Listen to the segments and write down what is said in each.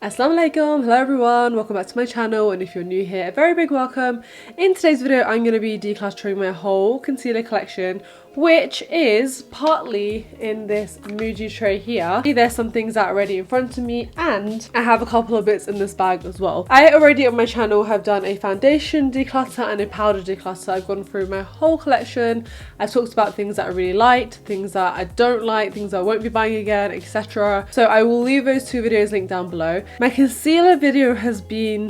Assalamu alaikum, hello everyone, welcome back to my channel, and if you're new here, a very big welcome. In today's video I'm going to be decluttering my whole concealer collection, which is partly in this Muji tray here. There's some things that are already in front of me, and I have a couple of bits in this bag as well. I already on my channel have done a foundation declutter and a powder declutter. I've gone through my whole collection. I've talked about things that I really liked, things that I don't like, things I won't be buying again, etc. So I will leave those two videos linked down below. My concealer video has been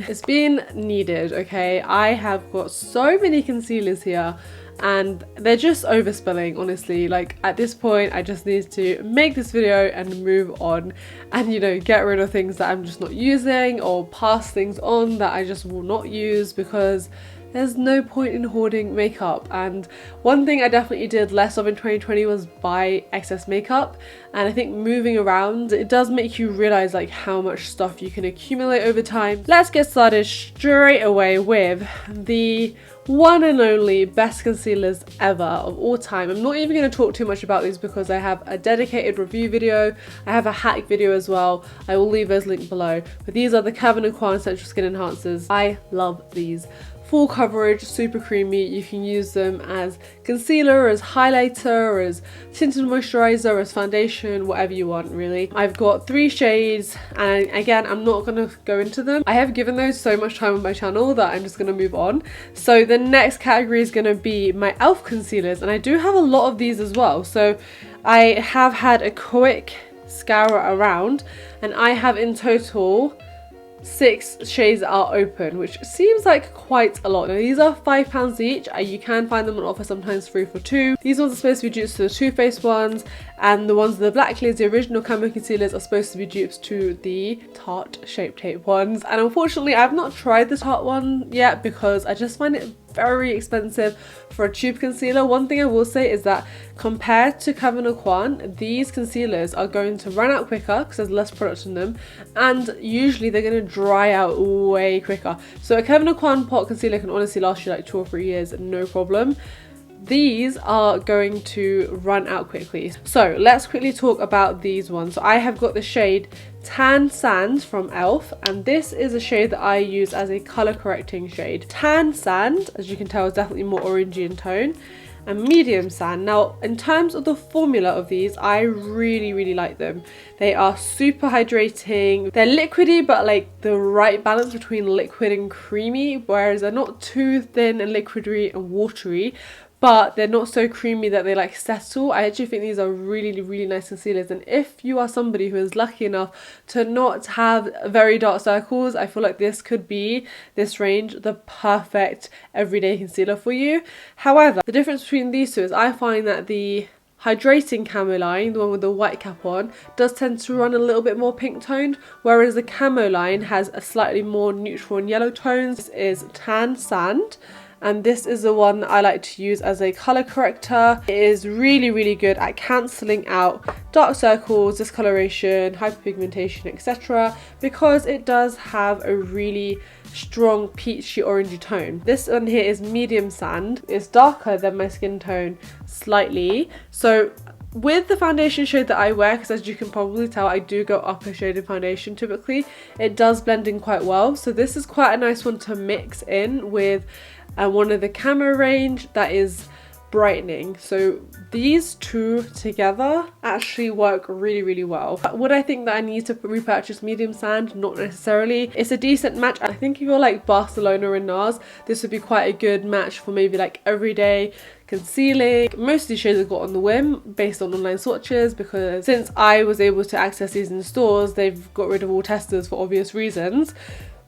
needed, okay? I have got so many concealers here and they're just overspilling, honestly. Like, at this point I just need to make this video and move on and, you know, get rid of things that I'm just not using or pass things on that I just will not use, because there's no point in hoarding makeup. And one thing I definitely did less of in 2020 was buy excess makeup, and I think moving around, it does make you realize like how much stuff you can accumulate over time. Let's get started straight away with the one and only best concealers ever of all time. I'm not even going to talk too much about these because I have a dedicated review video, I have a hack video as well. I will leave those linked below, but these are the Kevyn Aucoin Central Skin Enhancers. I love these. Full coverage, super creamy. You can use them as concealer, as highlighter, as tinted moisturizer, as foundation, whatever you want really. I've got 3 shades, and again, I'm not going to go into them. I have given those so much time on my channel that I'm just going to move on. So the next category is going to be my E.L.F concealers, and I do have a lot of these as well. So I have had a quick scour around, and I have in total 6 shades that are open, which seems like quite a lot. Now these are £5 each. You can find them on offer sometimes 3 for 2. These ones are supposed to be dupes to the Too Faced ones, and the ones with the black lids, the original Camo concealers, are supposed to be dupes to the Tarte Shape Tape ones. And unfortunately I've not tried the Tarte one yet because I just find it very expensive for a tube concealer. One thing I will say is that compared to Kevyn Aucoin, these concealers are going to run out quicker because there's less product in them, and usually they're going to dry out way quicker. So a Kevyn Aucoin pot concealer can honestly last you like 2 or 3 years, no problem. These are going to run out quickly. So let's quickly talk about these ones. So I have got the shade Tan Sand from E.L.F, and this is a shade that I use as a colour correcting shade. Tan Sand, as you can tell, is definitely more orangey in tone, and Medium Sand. Now in terms of the formula of these, I really like them. They are super hydrating. They're liquidy, but like the right balance between liquid and creamy, whereas they're not too thin and liquidy and watery, but they're not so creamy that they like settle. I actually think these are really nice concealers, and if you are somebody who is lucky enough to not have very dark circles, I feel like this could be, this range, the perfect everyday concealer for you. However, the difference between these two is I find that the hydrating Camo line, the one with the white cap on, does tend to run a little bit more pink toned, whereas the Camo line has a slightly more neutral and yellow tones. This is Tan Sand, and this is the one that I like to use as a colour corrector. It is really good at cancelling out dark circles, discoloration, hyperpigmentation, etc., because it does have a really strong peachy orangey tone. This one here is Medium Sand. It's darker than my skin tone slightly. So with the foundation shade that I wear, because as you can probably tell I do go up a shade in foundation typically, it does blend in quite well. So this is quite a nice one to mix in with one of the Camo range that is brightening. So these two together actually work really well. But would I think that I need to repurchase Medium Sand? Not necessarily. It's a decent match. I think if you're like Barcelona and Nars, this would be quite a good match for maybe like everyday concealing. Most of these shades I got on the whim based on online swatches, because since I was able to access these in stores, they've got rid of all testers for obvious reasons.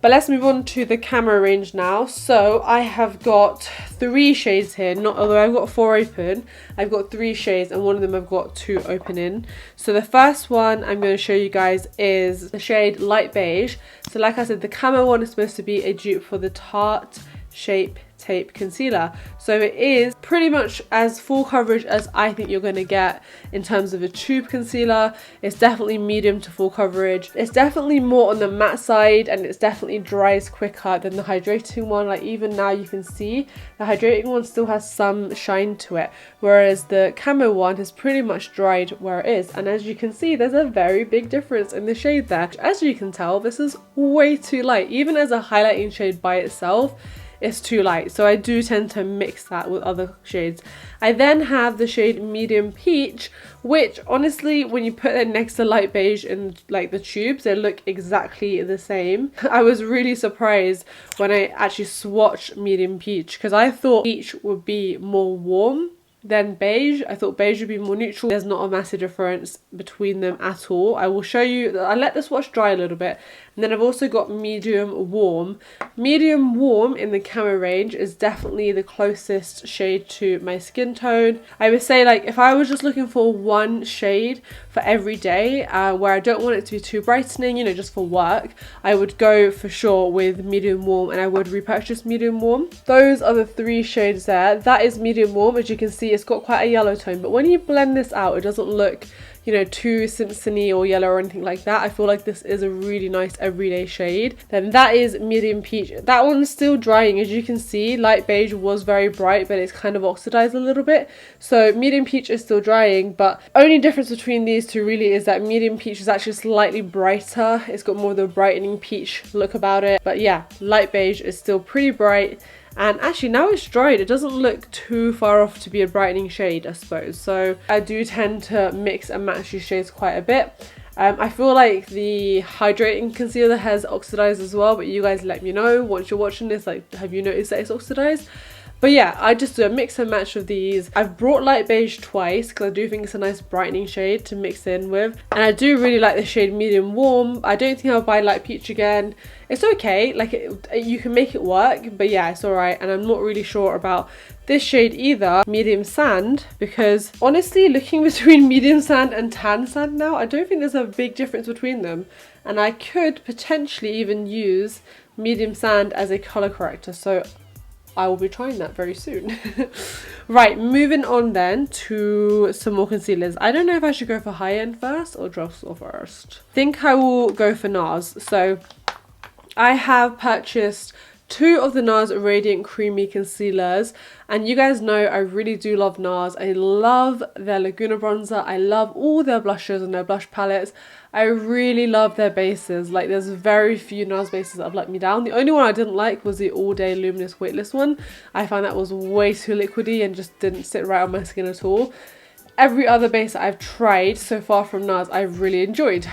But let's move on to the Camo range now. So I have got 3 shades here, although I've got 4 open, I've got 3 shades, and one of them I've got 2 open in. So the first one I'm going to show you guys is the shade Light Beige. So like I said, the Camo one is supposed to be a dupe for the Tarte Shape tape concealer. So it is pretty much as full coverage as I think you're going to get in terms of a tube concealer. It's definitely medium to full coverage. It's definitely more on the matte side, and it's definitely dries quicker than the hydrating one. Like even now you can see the hydrating one still has some shine to it, whereas the Camo one has pretty much dried where it is. And as you can see, there's a very big difference in the shade there. As you can tell, this is way too light. Even as a highlighting shade by itself, it's too light, so I do tend to mix that with other shades. I then have the shade Medium Peach, which honestly, when you put it next to light beige in like the tubes, they look exactly the same. I was really surprised when I actually swatched Medium Peach, because I thought peach would be more warm than beige. I thought beige would be more neutral. There's not a massive difference between them at all. I will show you, I let the swatch dry a little bit, and then I've also got Medium Warm. Medium Warm in the Camo range is definitely the closest shade to my skin tone. I would say, like, if I was just looking for one shade for every day, where I don't want it to be too brightening, you know, just for work, I would go for sure with Medium Warm, and I would repurchase Medium Warm. Those are the three shades there. That is Medium Warm. As you can see, it's got quite a yellow tone, but when you blend this out, it doesn't look, you know, too Simpson-y or yellow or anything like that. I feel like this is a really nice everyday shade. Then that is Medium Peach. That one's still drying. As you can see, light beige was very bright, but it's kind of oxidized a little bit. So Medium Peach is still drying, but only difference between these two really is that Medium Peach is actually slightly brighter. It's got more of the brightening peach look about it. But yeah, light beige is still pretty bright. And actually now it's dried, it doesn't look too far off to be a brightening shade, I suppose. So I do tend to mix and match these shades quite a bit. I feel like the hydrating concealer has oxidized as well, but you guys let me know once you're watching this, like, have you noticed that it's oxidized? But yeah, I just do a mix and match of these. I've brought light beige twice because I do think it's a nice brightening shade to mix in with. And I do really like the shade Medium Warm. I don't think I'll buy light peach again. It's okay, like you can make it work, but yeah, it's alright. And I'm not really sure about this shade either, Medium Sand, because honestly, looking between Medium Sand and Tan Sand now, I don't think there's a big difference between them. And I could potentially even use Medium Sand as a colour corrector. So I will be trying that very soon. Right, moving on then to some more concealers. I don't know if I should go for high end first or drugstore first. I think I will go for Nars. So I have purchased two of the Nars Radiant Creamy Concealers, and you guys know I really do love Nars. I love their Laguna Bronzer. I love all their blushes and their blush palettes. I really love their bases. Like, there's very few Nars bases that have let me down. The only one I didn't like was the All Day Luminous Weightless one. I found that was way too liquidy and just didn't sit right on my skin at all. Every other base that I've tried so far from Nars, I've really enjoyed.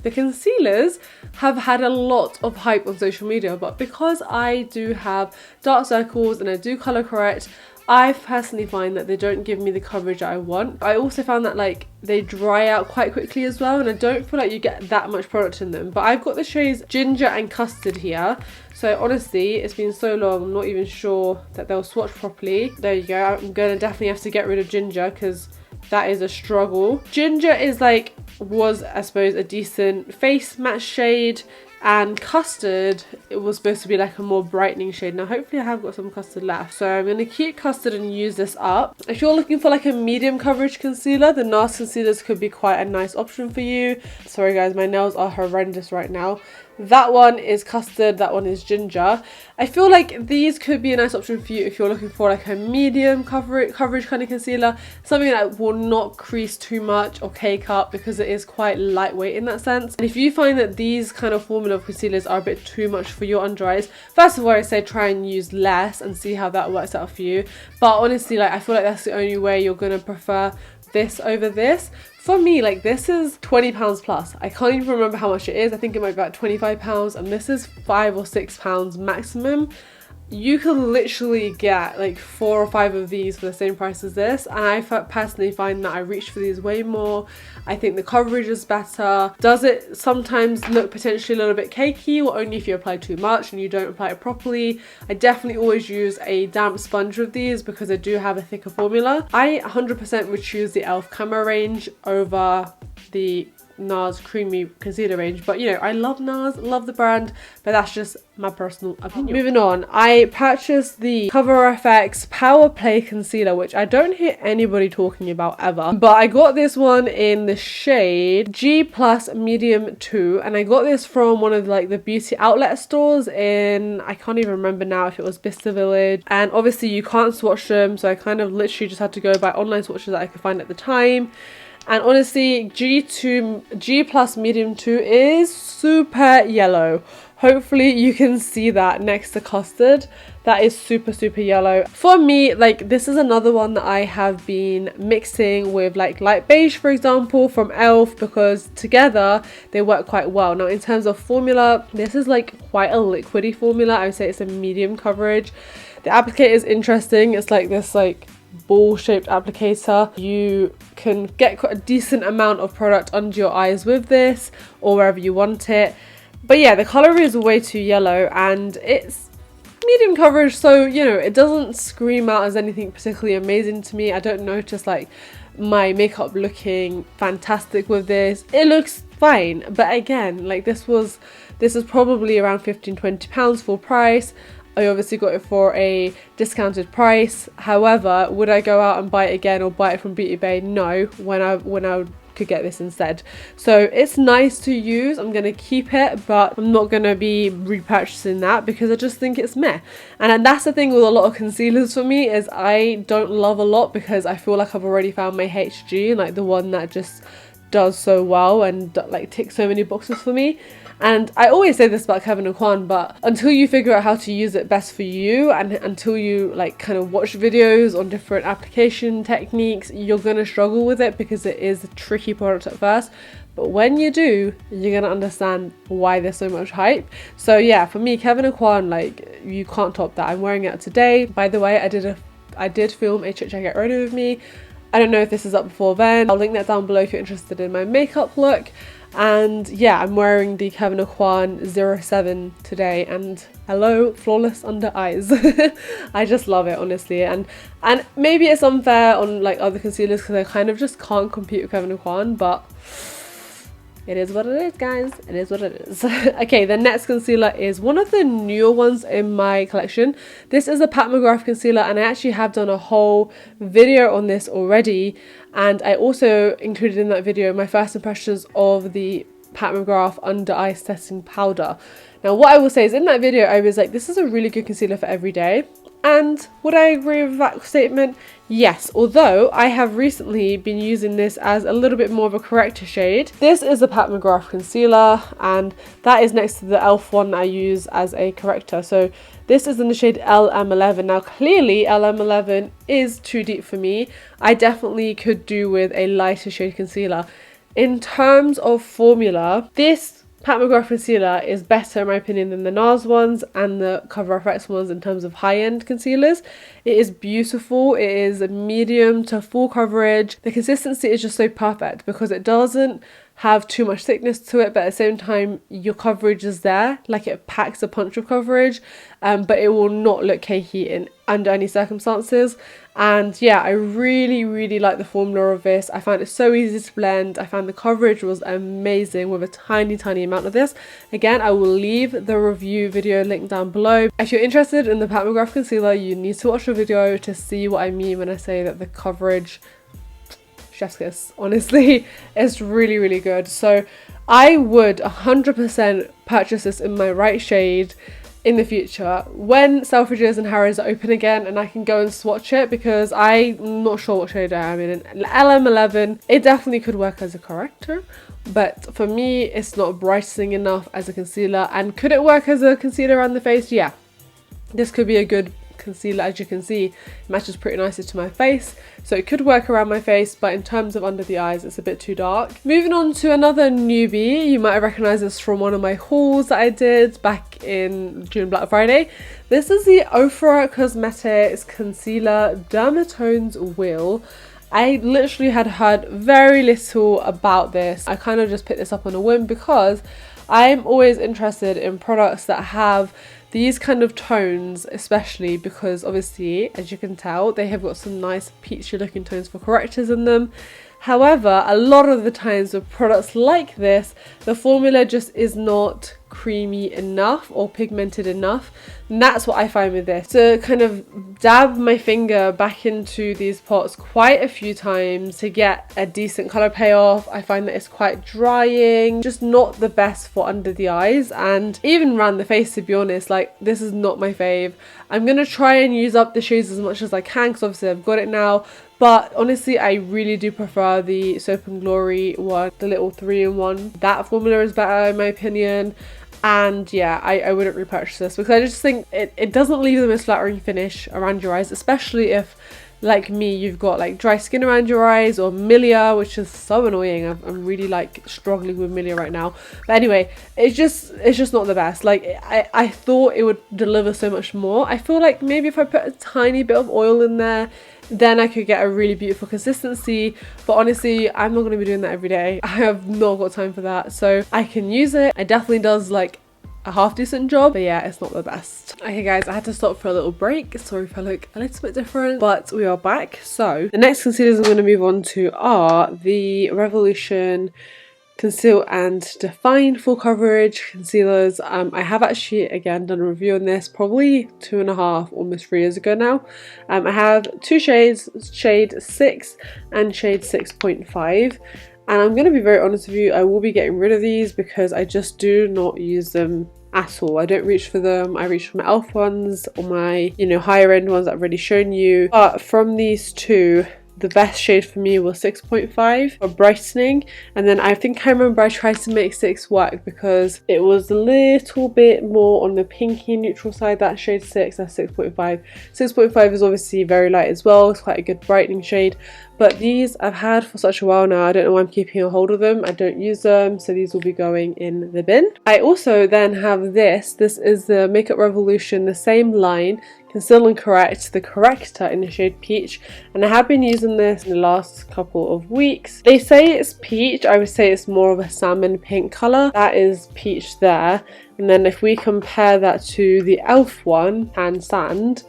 The concealers have had a lot of hype on social media, but because I do have dark circles and I do colour correct, I personally find that they don't give me the coverage that I want. I also found that, like, they dry out quite quickly as well, and I don't feel like you get that much product in them. But I've got the shades Ginger and Custard here. So honestly, it's been so long, I'm not even sure that they'll swatch properly. There you go. I'm gonna definitely have to get rid of Ginger because that is a struggle. Ginger is like, was I suppose a decent face matte shade, and Custard, it was supposed to be like a more brightening shade. Now hopefully I have got some Custard left, so I'm going to keep Custard and use this up. If you're looking for like a medium coverage concealer, the Nars concealers could be quite a nice option for you. Sorry guys, my nails are horrendous right now. That one is Custard, that one is Ginger. I feel like these could be a nice option for you if you're looking for like a medium coverage kind of concealer, something that will not crease too much or cake up, because it is quite lightweight in that sense. And if you find that these kind of formula of concealers are a bit too much for your under eyes, first of all I say try and use less and see how that works out for you. But honestly, like, I feel like that's the only way you're gonna prefer this over this. For me, like, this is £20 plus. I can't even remember how much it is. I think it might be about £25, and this is £5 or £6 maximum. You can literally get like 4 or 5 of these for the same price as this, and I personally find that I reach for these way more. I think the coverage is better. Does it sometimes look potentially a little bit cakey, or only if you apply too much and you don't apply it properly? I definitely always use a damp sponge with these because they do have a thicker formula. I 100% would choose the E.L.F. Camo range over the NARS creamy concealer range, but you know, I love NARS, love the brand, but that's just my personal opinion. Moving on, I purchased the Cover FX Power Play Concealer, which I don't hear anybody talking about ever, but I got this one in the shade G Plus Medium 2, and I got this from one of like the beauty outlet stores in, I can't even remember now if it was Bicester Village, and obviously you can't swatch them, so I kind of literally just had to go by online swatches that I could find at the time. And honestly, G Plus Medium 2 is super yellow. Hopefully you can see that next to custard. That is super yellow. For me, like, this is another one that I have been mixing with like light beige, for example, from E.L.F, because together they work quite well. Now in terms of formula, this is like quite a liquidy formula. I would say it's a medium coverage. The applicator is interesting. It's like this like ball shaped applicator. You can get quite a decent amount of product under your eyes with this or wherever you want it. But yeah, the colour is way too yellow and it's medium coverage, so you know, it doesn't scream out as anything particularly amazing to me. I don't notice like my makeup looking fantastic with this. It looks fine, but again, like this is probably around £15–20 full price. I obviously got it for a discounted price. However, would I go out and buy it again or buy it from Beauty Bay? No, when I could get this instead. So it's nice to use. I'm gonna keep it, but I'm not gonna be repurchasing that because I just think it's meh. And that's the thing with a lot of concealers for me, is I don't love a lot because I feel like I've already found my HG, like the one that just does so well and like ticks so many boxes for me. And I always say this about Kevyn Aucoin, but until you figure out how to use it best for you, and until you like kind of watch videos on different application techniques, you're gonna struggle with it because it is a tricky product at first. But when you do, you're gonna understand why there's so much hype. So yeah, for me, Kevyn Aucoin, like, you can't top that. I'm wearing it today. By the way, I did film a Chit Chat Get Ready with me. I don't know if this is up before then. I'll link that down below if you're interested in my makeup look. And yeah, I'm wearing the Kevyn Aucoin 07 today, and hello, flawless under eyes. I just love it, honestly, and maybe it's unfair on like other concealers because I kind of just can't compete with Kevyn Aucoin, but it is what it is, guys. It is what it is. Okay, the next concealer is one of the newer ones in my collection. This is a Pat McGrath concealer, and I actually have done a whole video on this already. And I also included in that video my first impressions of the Pat McGrath Under Eye Setting Powder. Now, what I will say is in that video, I was like, this is a really good concealer for every day. And would I agree with that statement? Yes, although I have recently been using this as a little bit more of a corrector shade. This is a Pat McGrath concealer, and that is next to the E.L.F one I use as a corrector. So this is in the shade LM11. Now clearly LM11 is too deep for me. I definitely could do with a lighter shade concealer. In terms of formula, this Pat McGrath concealer is better in my opinion than the NARS ones and the Cover FX ones in terms of high-end concealers. It is beautiful. It is a medium to full coverage. The consistency is just so perfect because it doesn't have too much thickness to it, but at the same time your coverage is there, like it packs a punch of coverage, but it will not look cakey under any circumstances. And yeah, I really like the formula of this. I found it so easy to blend. I found the coverage was amazing with a tiny amount of this. Again, I will leave the review video link down below. If you're interested in the Pat McGrath concealer, you need to watch the video to see what I mean when I say that the coverage, chef's kiss, honestly, it's really good. So I would 100% purchase this in my right shade in the future when Selfridges and Harrods are open again and I can go and swatch it, because I'm not sure what shade I am in. LM11, it definitely could work as a corrector, but for me it's not brightening enough as a concealer. And could it work as a concealer around the face? Yeah, this could be a good concealer. As you can see, it matches pretty nicely to my face, so it could work around my face, but in terms of under the eyes it's a bit too dark. Moving on to another newbie. You might have recognized this from one of my hauls that I did back in June Black Friday. This is the Ophra Cosmetics Concealer Dermatones Wheel. I literally had heard very little about this. I kind of just picked this up on a whim because I'm always interested in products that have these kind of tones, especially because obviously, as you can tell, they have got some nice peachy looking tones for correctors in them. However, a lot of the times with products like this, the formula just is not creamy enough or pigmented enough, and that's what I find with this. To kind of dab my finger back into these pots quite a few times to get a decent colour payoff, I find that it's quite drying, just not the best for under the eyes and even around the face, to be honest. Like, this is not my fave. I'm gonna try and use up the shades as much as I can because obviously I've got it now, but honestly I really do prefer the Soap and Glory one, the little 3-in-1. That formula is better in my opinion. And yeah, I wouldn't repurchase this because I just think it doesn't leave the most flattering finish around your eyes, especially if, like me, you've got like dry skin around your eyes or milia, which is so annoying. I'm really like struggling with milia right now. But anyway, it's just not the best. Like, I thought it would deliver so much more. I feel like maybe if I put a tiny bit of oil in there, then I could get a really beautiful consistency, but honestly I'm not going to be doing that every day. I have not got time for that, so I can use it. It definitely does like a half decent job, but yeah, it's not the best. Okay guys, I had to stop for a little break. Sorry if I look a little bit different, but we are back. So the next concealers I'm going to move on to are the Revolution Conceal and Define full coverage concealers. I have actually again done a review on this probably 2.5, almost 3 years ago now. I have two shades, shade 6 and shade 6.5, and I'm going to be very honest with you, I will be getting rid of these because I just do not use them at all. I don't reach for them. I reach for my E.L.F ones or my, you know, higher end ones that I've already shown you. But from these two, the best shade for me was 6.5 for brightening, and then I think I remember I tried to make 6 work because it was a little bit more on the pinky neutral side. That shade 6, that's 6.5. 6.5 is obviously very light as well. It's quite a good brightening shade, but these I've had for such a while now. I don't know why I'm keeping a hold of them. I don't use them, so these will be going in the bin. I also then have this is the Makeup Revolution, the same line, Conceal and Correct, the corrector in the shade Peach, and I have been using this in the last couple of weeks. They say it's peach, I would say it's more of a salmon pink colour. That is peach there, and then if we compare that to the E.L.F one, Tan Sand,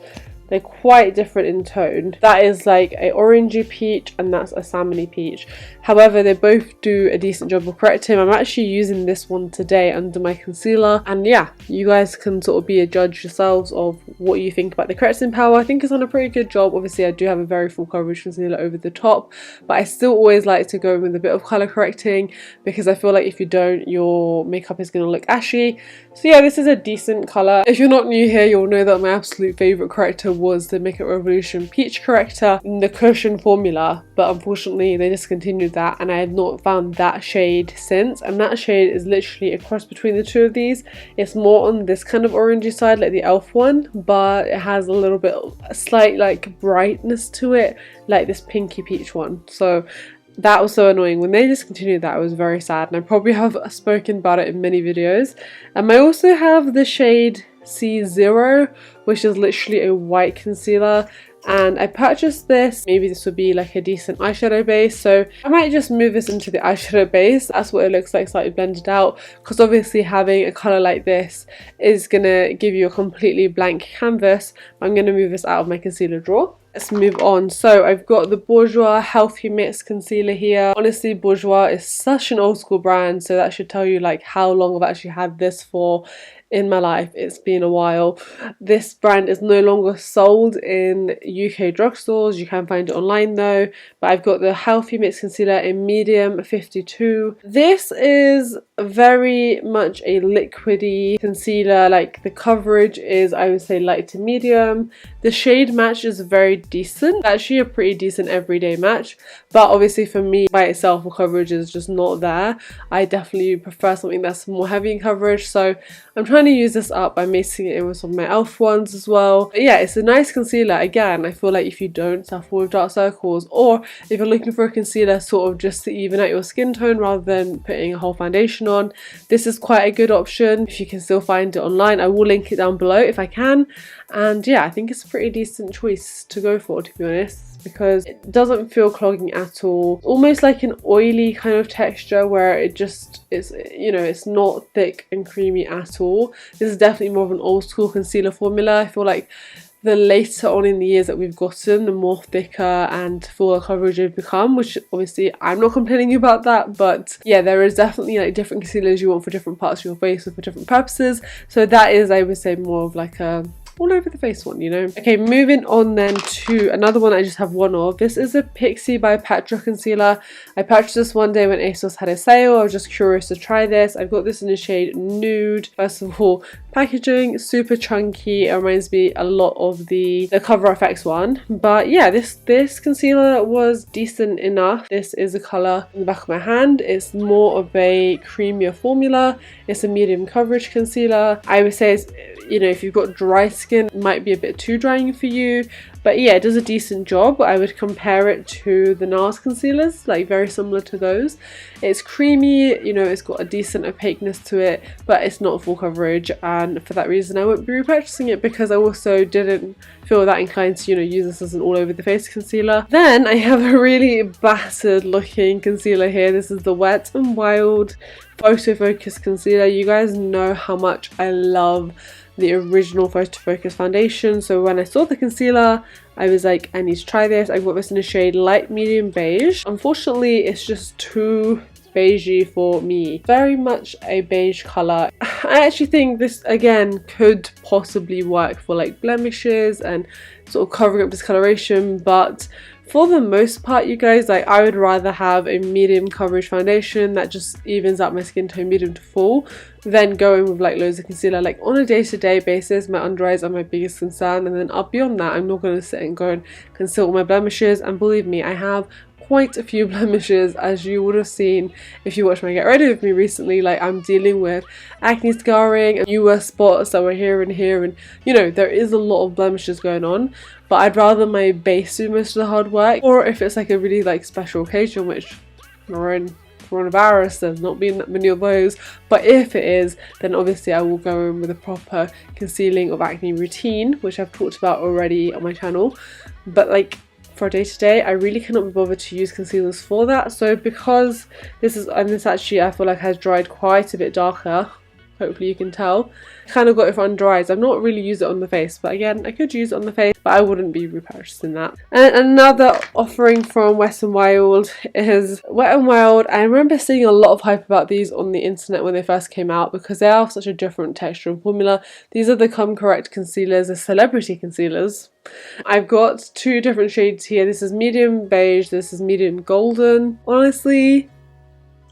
they're quite different in tone. That is like a orangey peach and that's a salmony peach. However, they both do a decent job of correcting. I'm actually using this one today under my concealer, and yeah, you guys can sort of be a judge yourselves of what you think about the correcting power. I think it's done a pretty good job. Obviously I do have a very full coverage concealer over the top, but I still always like to go with a bit of colour correcting because I feel like if you don't, your makeup is going to look ashy. So yeah, this is a decent colour. If you're not new here, you'll know that my absolute favourite corrector was the Makeup Revolution Peach Corrector in the Cushion formula, but unfortunately they discontinued that and I have not found that shade since, and that shade is literally a cross between the two of these. It's more on this kind of orangey side like the E.L.F one, but it has a little bit of a slight like brightness to it like this pinky peach one. So that was so annoying. When they discontinued that, I was very sad, and I probably have spoken about it in many videos. I also have the shade C0, which is literally a white concealer, and I purchased this. Maybe this would be like a decent eyeshadow base, so I might just move this into the eyeshadow base. That's what it looks like, slightly blended out, because obviously having a colour like this is gonna give you a completely blank canvas. I'm gonna move this out of my concealer drawer. Let's move on. So I've got the Bourjois Healthy Mix Concealer here. Honestly, Bourjois is such an old school brand, so that should tell you like how long I've actually had this for in my life. It's been a while. This brand is no longer sold in UK drugstores. You can find it online though, but I've got the Healthy Mix Concealer in medium 52. This is very much a liquidy concealer. Like, the coverage is, I would say, light to medium. The shade match is very decent, actually a pretty decent everyday match, but obviously for me by itself the coverage is just not there. I definitely prefer something that's more heavy in coverage, so I'm trying to use this up by mixing it in with some of my E.L.F ones as well. But yeah, it's a nice concealer. Again, I feel like if you don't suffer with dark circles, or if you're looking for a concealer sort of just to even out your skin tone rather than putting a whole foundation on, this is quite a good option. If you can still find it online, I will link it down below if I can. And yeah, I think it's a pretty decent choice to go for, to be honest, because it doesn't feel clogging at all. Almost like an oily kind of texture where it just is, you know, it's not thick and creamy at all. This is definitely more of an old school concealer formula. I feel like the later on in the years that we've gotten, the more thicker and fuller coverage they've become, which obviously I'm not complaining about that, but yeah, there is definitely like different concealers you want for different parts of your face or for different purposes. So that is, I would say, more of like a all over the face one, you know. Okay, moving on then to another one I just have one of. This is a Pixi by Petra concealer. I purchased this one day when ASOS had a sale. I was just curious to try this. I've got this in the shade Nude. First of all, packaging, super chunky. It reminds me a lot of the Cover FX one. But yeah, this concealer was decent enough. This is the colour in the back of my hand. It's more of a creamier formula. It's a medium coverage concealer. I would say it's, you know, if you've got dry skin, it might be a bit too drying for you, but yeah, it does a decent job. I would compare it to the Nars concealers, like very similar to those. It's creamy, you know, it's got a decent opaqueness to it, but it's not full coverage, and for that reason I won't be repurchasing it, because I also didn't feel that inclined to, you know, use this as an all over the face concealer. Then I have a really battered looking concealer here. This is the Wet n Wild Photo Focus concealer. You guys know how much I love the original Photo Focus foundation, so when I saw the concealer I was like, I need to try this. I got this in the shade light medium beige. Unfortunately it's just too beigey for me. Very much a beige colour. I actually think this again could possibly work for like blemishes and sort of covering up discoloration, but for the most part, you guys, like I would rather have a medium coverage foundation that just evens out my skin tone medium to full than going with like loads of concealer. Like on a day-to-day basis, my under eyes are my biggest concern, and then up beyond that I'm not going to sit and go and conceal all my blemishes. And believe me, I have quite a few blemishes, as you would have seen if you watched my Get Ready With Me recently. Like I'm dealing with acne scarring and newer spots that were here and here, and you know, there is a lot of blemishes going on, but I'd rather my base do most of the hard work. Or if it's like a really like special occasion, which we're in coronavirus, there's not been that many of those, but if it is, then obviously I will go in with a proper concealing of acne routine, which I've talked about already on my channel. But like for day to day, I really cannot be bothered to use concealers for that. So because this is, and this actually I feel like has dried quite a bit darker, hopefully you can tell, kind of got it for under eyes. I've not really used it on the face, but again, I could use it on the face, but I wouldn't be repurchasing that. And another offering from Wet n Wild is Wet n Wild. I remember seeing a lot of hype about these on the internet when they first came out, because they are such a different texture and formula. These are the Come Correct concealers, the celebrity concealers. I've got two different shades here. This is medium beige, this is medium golden. Honestly,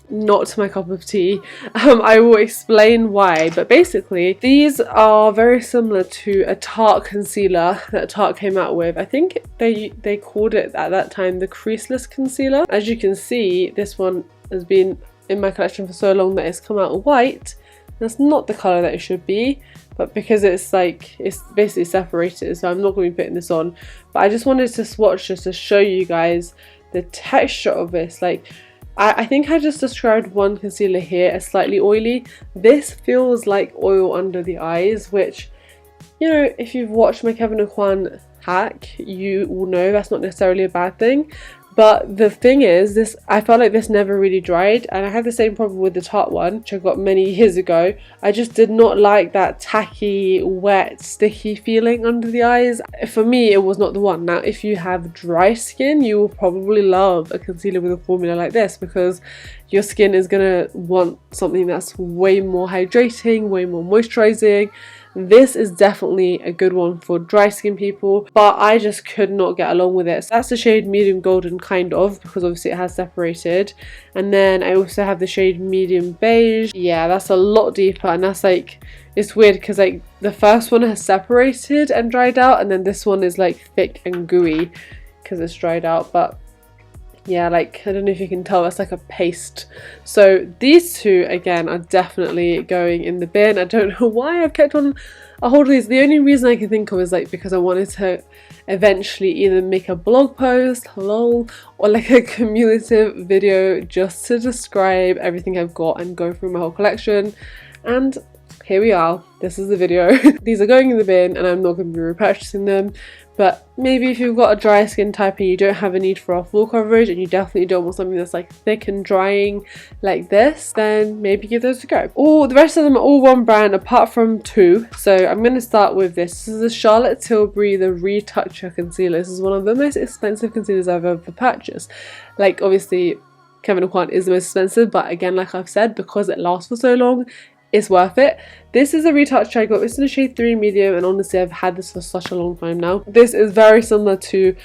not my cup of tea. I will explain why, but basically these are very similar to a Tarte concealer that Tarte came out with. I think they called it at that time the creaseless concealer. As you can see, this one has been in my collection for so long that it's come out white. That's not the colour that it should be, but because it's like, it's basically separated, so I'm not going to be putting this on. But I just wanted to swatch just to show you guys the texture of this. Like I think I just described one concealer here as slightly oily. This feels like oil under the eyes, which, you know, if you've watched my Kevyn Aucoin hack, you will know that's not necessarily a bad thing. But the thing is, this, I felt like this never really dried, and I had the same problem with the Tarte one, which I got many years ago. I just did not like that tacky, wet, sticky feeling under the eyes. For me, it was not the one. Now, if you have dry skin, you will probably love a concealer with a formula like this, because your skin is gonna want something that's way more hydrating, way more moisturizing. This is definitely a good one for dry skin people, but I just could not get along with it. So that's the shade medium golden, kind of, because obviously it has separated. And then I also have the shade medium beige. Yeah, that's a lot deeper, and that's like, it's weird because like the first one has separated and dried out, and then this one is like thick and gooey because it's dried out. But yeah, like I don't know if you can tell, it's like a paste. So these two again are definitely going in the bin. I don't know why I've kept on a hold of these. The only reason I can think of is like because I wanted to eventually either make a blog post, lol, or like a cumulative video just to describe everything I've got and go through my whole collection. And here we are. This is the video. These are going in the bin and I'm not going to be repurchasing them. But maybe if you've got a dry skin type and you don't have a need for a full coverage and you definitely don't want something that's like thick and drying like this, then maybe give those a go. The rest of them are all one brand apart from two. So I'm going to start with this. This is the Charlotte Tilbury, the Retoucher Concealer. This is one of the most expensive concealers I've ever purchased. Like, obviously Kevyn Aucoin is the most expensive, but again, like I've said, because it lasts for so long, it's worth it. This is a retoucher. I got this in a shade 3 medium, and honestly I've had this for such a long time now. This is very similar to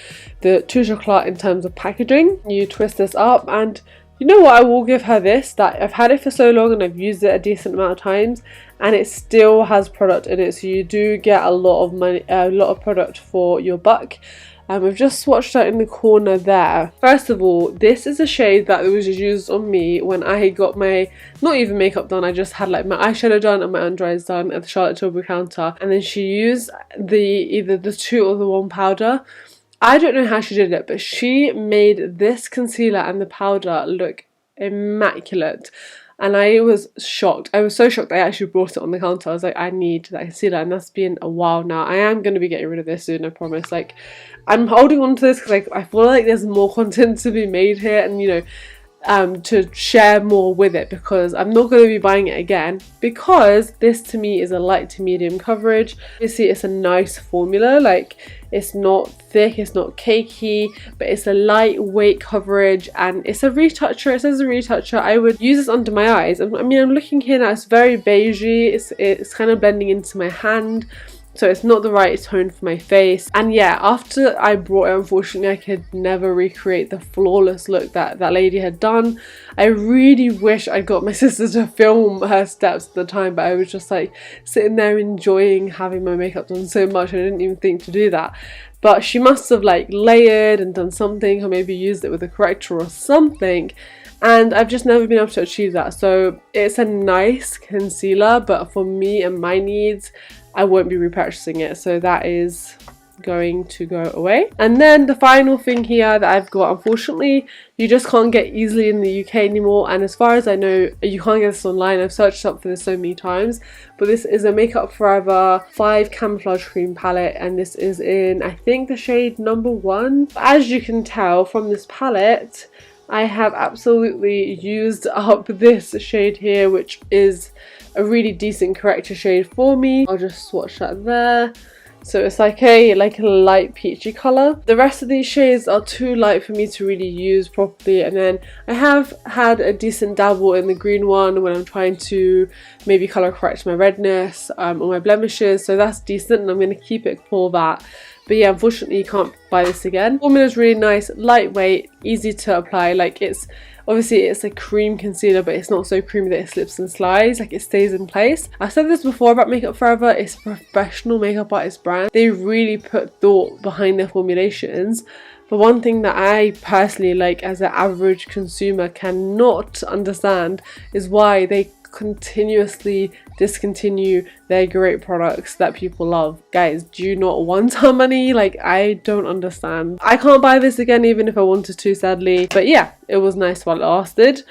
the Tout Chocolat in terms of packaging. You twist this up, and you know what, I will give her this, that I've had it for so long and I've used it a decent amount of times and it still has product in it, so you do get a lot of money, a lot of product for your buck. I've just swatched out in the corner there. First of all, this is a shade that was used on me when I got my, not even makeup done, I just had like my eyeshadow done and my under eyes done at the Charlotte Tilbury counter, and then she used either the 2 or the 1 powder. I don't know how she did it, but she made this concealer and the powder look immaculate. And I was shocked. I was so shocked I actually brought it on the counter. I was like, I need that concealer, and that's been a while now. I am going to be getting rid of this soon, I promise. Like, I'm holding on to this because like, I feel like there's more content to be made here, and you know, to share more with it, because I'm not going to be buying it again, because this to me is a light to medium coverage. Obviously it's a nice formula, like it's not thick, it's not cakey, but it's a lightweight coverage, and it's a retoucher. It says a retoucher. I would use this under my eyes. I mean, I'm looking here now, it's very beigey, it's kind of blending into my hand, so it's not the right tone for my face. And yeah, after I brought it, unfortunately I could never recreate the flawless look that that lady had done. I really wish I got my sister to film her steps at the time, but I was just like sitting there enjoying having my makeup done so much I didn't even think to do that. But she must have like layered and done something, or maybe used it with a corrector or something, and I've just never been able to achieve that. So it's a nice concealer, but for me and my needs, I won't be repurchasing it, so that is going to go away. And then the final thing here that I've got, unfortunately you just can't get easily in the UK anymore, and as far as I know you can't get this online. I've searched up for this so many times, but this is a Makeup Forever 5 Camouflage Cream palette, and this is in, I think, the shade number 1. As you can tell from this palette, I have absolutely used up this shade here, which is a really decent corrector shade for me. I'll just swatch that there. So it's like a light peachy colour. The rest of these shades are too light for me to really use properly, and then I have had a decent dabble in the green one when I'm trying to maybe colour correct my redness or my blemishes, so that's decent and I'm going to keep it for that. But yeah, unfortunately you can't buy this again. Formula is really nice, lightweight, easy to apply. Like, it's obviously it's a cream concealer, but it's not so creamy that it slips and slides, like it stays in place. I said this before about Makeup Forever, it's a professional makeup artist brand. They really put thought behind their formulations. But one thing that I personally, like as an average consumer, cannot understand is why they continuously discontinue their great products that people love. Guys, do you not want our money? Like, I don't understand. I can't buy this again even if I wanted to, sadly. But yeah, it was nice while it lasted.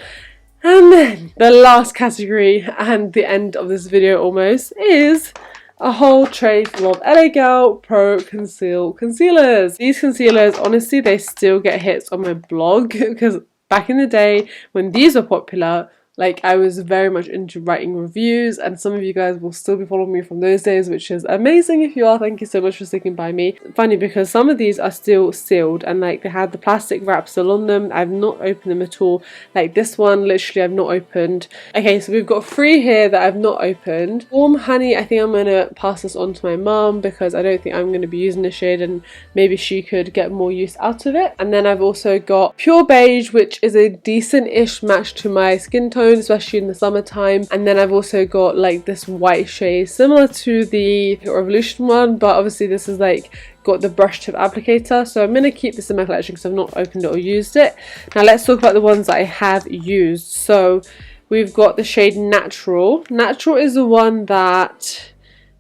And then the last category, and the end of this video almost, is a whole tray full of LA Girl Pro Conceal concealers. These concealers, honestly, they still get hits on my blog, because back in the day when these were popular, like, I was very much into writing reviews, and some of you guys will still be following me from those days, which is amazing. If you are, thank you so much for sticking by me. Funny, because some of these are still sealed, and like they had the plastic wrap still on them. I've not opened them at all. Like this one, literally I've not opened. Okay, so we've got 3 here that I've not opened. Warm Honey, I think I'm gonna pass this on to my mum, because I don't think I'm gonna be using the shade, and maybe she could get more use out of it. And then I've also got Pure Beige, which is a decent-ish match to my skin tone, especially in the summertime. And then I've also got like this white shade similar to the Revolution one, but obviously this is like got the brush tip applicator, so I'm going to keep this in my collection because I've not opened it or used it. Now let's talk about the ones that I have used. So we've got the shade Natural. Natural is the one that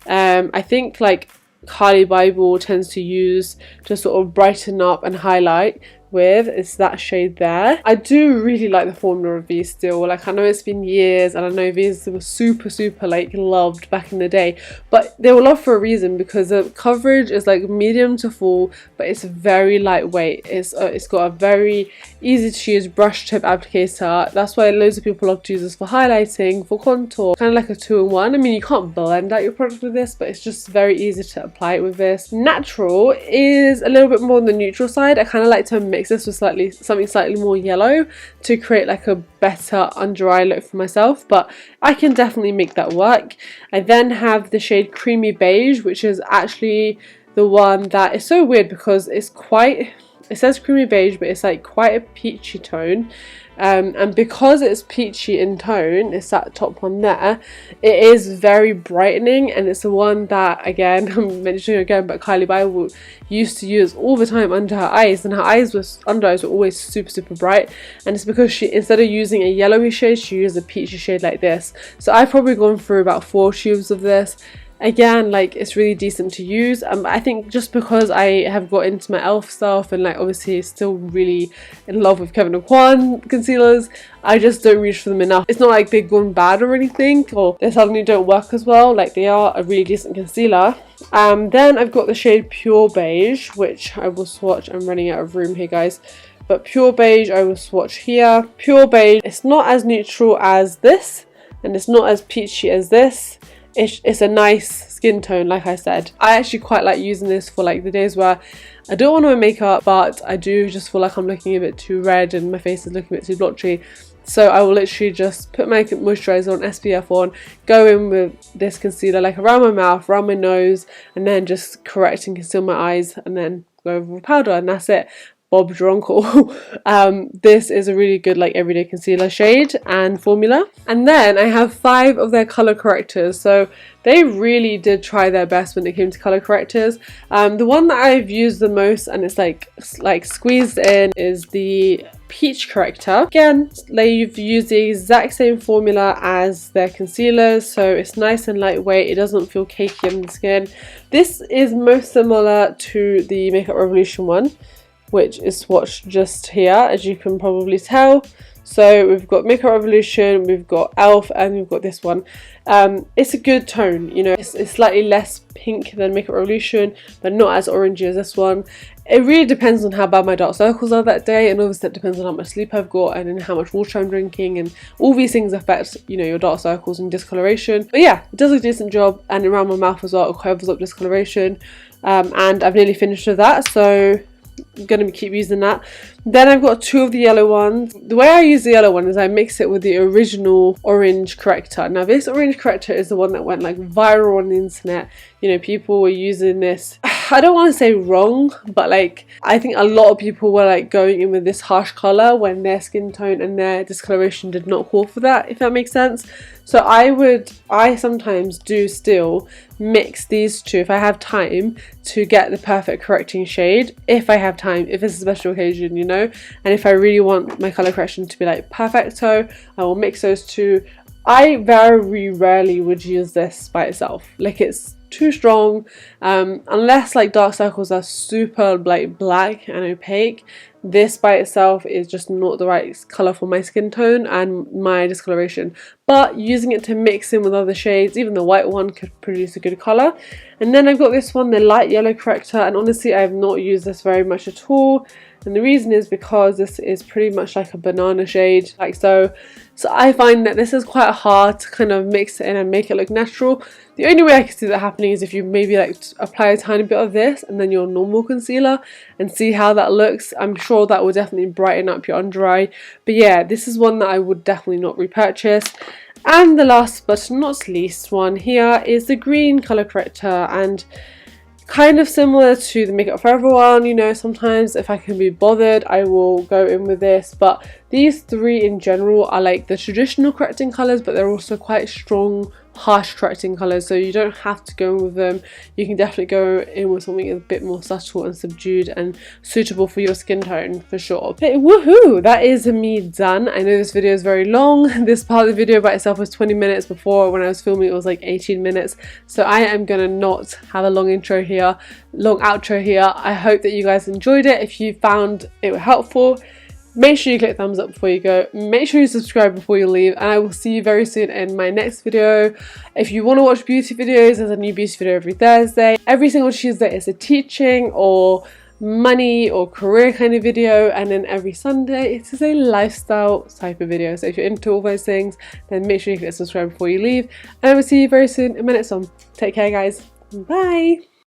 I think like Carly Bible tends to use to sort of brighten up and highlight. with is that shade there. I do really like the formula of these still. Like, I know it's been years and I know these were super like loved back in the day, but they were loved for a reason because the coverage is like medium to full, but it's very lightweight. It's got a very easy to use brush tip applicator. That's why loads of people love to use this for highlighting, for contour, kind of like a 2-in-1. I mean, you can't blend out your product with this, but it's just very easy to apply it with this. Natural is a little bit more on the neutral side. I kind of like to mix this with something slightly more yellow to create like a better under eye look for myself, but I can definitely make that work. I then have the shade Creamy Beige, which is actually the one that is so weird because it's quite, it says creamy beige, but it's like quite a peachy tone. And because it's peachy in tone, it's that top one there, it is very brightening, and it's the one that, again, I'm mentioning again, but Kylie Bible used to use all the time under her eyes, and her under eyes were always super bright, and it's because she, instead of using a yellowy shade, she used a peachy shade like this. So I've probably gone through about 4 tubes of this. Again, like, it's really decent to use. I think just because I have got into my E.L.F stuff and like obviously still really in love with Kevyn Aucoin concealers, I just don't reach for them enough. It's not like they've gone bad or anything, or they suddenly don't work as well. Like, they are a really decent concealer. Then I've got the shade Pure Beige, which I will swatch. I'm running out of room here, guys. But Pure Beige I will swatch here. Pure Beige, it's not as neutral as this, and it's not as peachy as this. It's a nice skin tone, like I said. I actually quite like using this for like the days where I don't want to wear makeup, but I do just feel like I'm looking a bit too red and my face is looking a bit too blotchy. So I will literally just put my moisturiser on, SPF on, go in with this concealer like around my mouth, around my nose, and then just correct and conceal my eyes, and then go over with powder, and that's it. Bob's your uncle. This is a really good like everyday concealer shade and formula. And then I have 5 of their colour correctors, so they really did try their best when it came to colour correctors. The one that I've used the most, and it's like squeezed in, is the Peach Corrector. Again, they've used the exact same formula as their concealers, so it's nice and lightweight. It doesn't feel cakey on the skin. This is most similar to the Makeup Revolution one, which is swatched just here, as you can probably tell. So we've got Makeup Revolution, we've got E.L.F, and we've got this one. It's a good tone, you know, it's slightly less pink than Makeup Revolution, but not as orangey as this one. It really depends on how bad my dark circles are that day, and obviously it depends on how much sleep I've got and how much water I'm drinking, and all these things affect, you know, your dark circles and discoloration. But yeah, it does a decent job, and around my mouth as well, it covers up discoloration. And I've nearly finished with that, so I'm going to keep using that. Then I've got 2 of the yellow ones. The way I use the yellow one is I mix it with the original orange corrector. Now this orange corrector is the one that went like viral on the internet. You know, people were using this, I don't want to say wrong, but like I think a lot of people were like going in with this harsh colour when their skin tone and their discoloration did not call for that, if that makes sense. So I sometimes do still mix these 2 if I have time to get the perfect correcting shade, if I have time, if it's a special occasion, you know. And if I really want my colour correction to be like perfecto, I will mix those 2. I very rarely would use this by itself. Like, it's too strong, unless like dark circles are super like black and opaque. This by itself is just not the right colour for my skin tone and my discoloration, but using it to mix in with other shades, even the white one could produce a good colour. And then I've got this one, the light yellow corrector, and honestly I have not used this very much at all, and the reason is because this is pretty much like a banana shade, like so. So I find that this is quite hard to kind of mix it in and make it look natural. The only way I can see that happening is if you maybe like apply a tiny bit of this and then your normal concealer and see how that looks. I'm sure that will definitely brighten up your under eye. But yeah, this is one that I would definitely not repurchase. And the last but not least one here is the green colour corrector, and kind of similar to the Makeup Forever one, you know, sometimes if I can be bothered I will go in with this, but these 3 in general are like the traditional correcting colours, but they're also quite strong, harsh attracting colours, so you don't have to go in with them. You can definitely go in with something a bit more subtle and subdued and suitable for your skin tone for sure. Okay, woohoo! That is me done. I know this video is very long. This part of the video by itself was 20 minutes. Before, when I was filming, it was like 18 minutes. So I am gonna not have a long intro here, long outro here. I hope that you guys enjoyed it. If you found it helpful, make sure you click thumbs up before you go. Make sure you subscribe before you leave, and I will see you very soon in my next video. If you want to watch beauty videos, there's a new beauty video every Thursday. Every single Tuesday is a teaching or money or career kind of video, and then every Sunday it is a lifestyle type of video. So if you're into all those things, then make sure you click subscribe before you leave, and I will see you very soon in my next one. Take care, guys. Bye.